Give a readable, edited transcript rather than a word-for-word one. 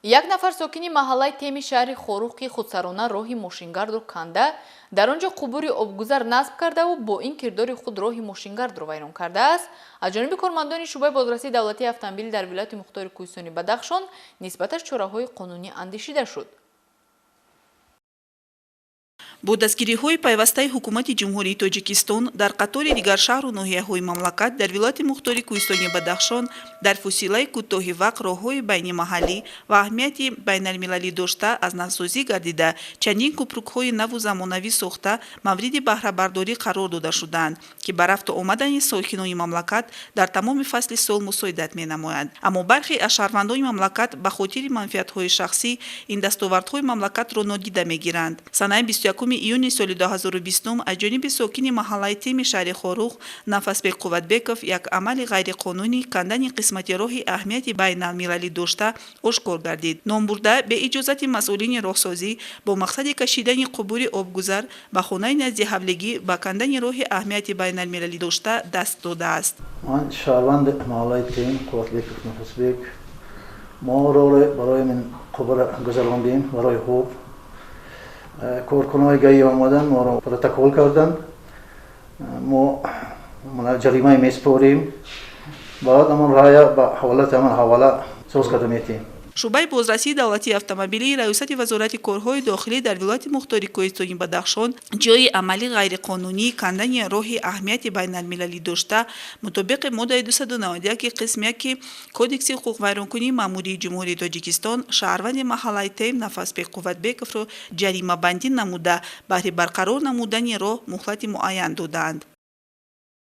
Як нафар сокини маҳаллаи Теми шаҳри Хорух ки худсарона роҳи мошингардро канда, дар он ҷо қубури обгузар насб кардаву бо ин кирдори худ роҳи мошингардро вайрон кардааст, аз ҷониби кормандони шӯъбаи бозрасии давлатии автомобилӣ дар вилояти Мухтори Кӯҳистони Бадахшон нисбаташ чораҳои қонунӣ андешида шуд. бо дастгириҳои пайвастаи ҳукумати ҷумҳурии Тоҷикистон дар қатори дигар шаҳру ноҳияҳои мамлакат дар вилояти Мухтори Кӯҳистони Бадахшон дар фосилаи кӯтоҳи вақт роҳҳои байнимаҳаллӣ ва аҳамияти байналмилалӣ дошта аз навсозӣ гардида чандин кӯпрукҳои наву замонавӣ сохта мавриди баҳрабардорӣ қарор дода шуданд, ки ба рафту омадани сокинони мамлакат дар тамоми фасли сол мусоидат менамояд. Аммо бархе аз шаҳрвандони мамлакат ба хотири манфиатҳои шахсӣ ин дастовардҳои мамлакатро нодида мегиранд. Санаи 21 июни соли 2020 аз ҷониби сокини маҳаллаи Теми шаҳри Хорух Нафасбек Қувватбеков як амали ғайриқонунӣ кандани қисмати роҳи аҳамияти байналмилалӣ дошта ошкор гардид. Ном бурда бе иҷозати масъулини роҳсозӣ бо мақсади кашидани қубури обгузар ба хонаи назди ҳавлигӣ ба кандани роҳи аҳамияти байналмилалӣ дошта даст додааст. ман шаҳрванди маҳаллаи Тем Қувватбеков Нафасбек мо роҳро барои мин қубур гузарондем барои хуб. کارکنای گایی آمدن ما را پروتکل کردن ما جریمه میسپاریم بعد امان رای به حوالت امان حواله سوز کرده میتیم. шӯъбаи бозрасии давлатии автомобилии раёсати вазорати корҳои дохилӣ дар вилояти Мухтори Кӯҳистони Бадахшон ҷои амали ғайриқонунии кандани роҳи аҳамияти байналмилалӣ дошта мутобиқи моддаи 291 қисми 1 кодекси ҳуқуқвайронкунии маъмурии ҷумҳурии Тоҷикистон шаҳрванди маҳаллаи Тем Нафасбек Қувватбековро ҷаримабандӣ намуда баҳри барқарор намудани роҳ муҳлати муайян додаанд.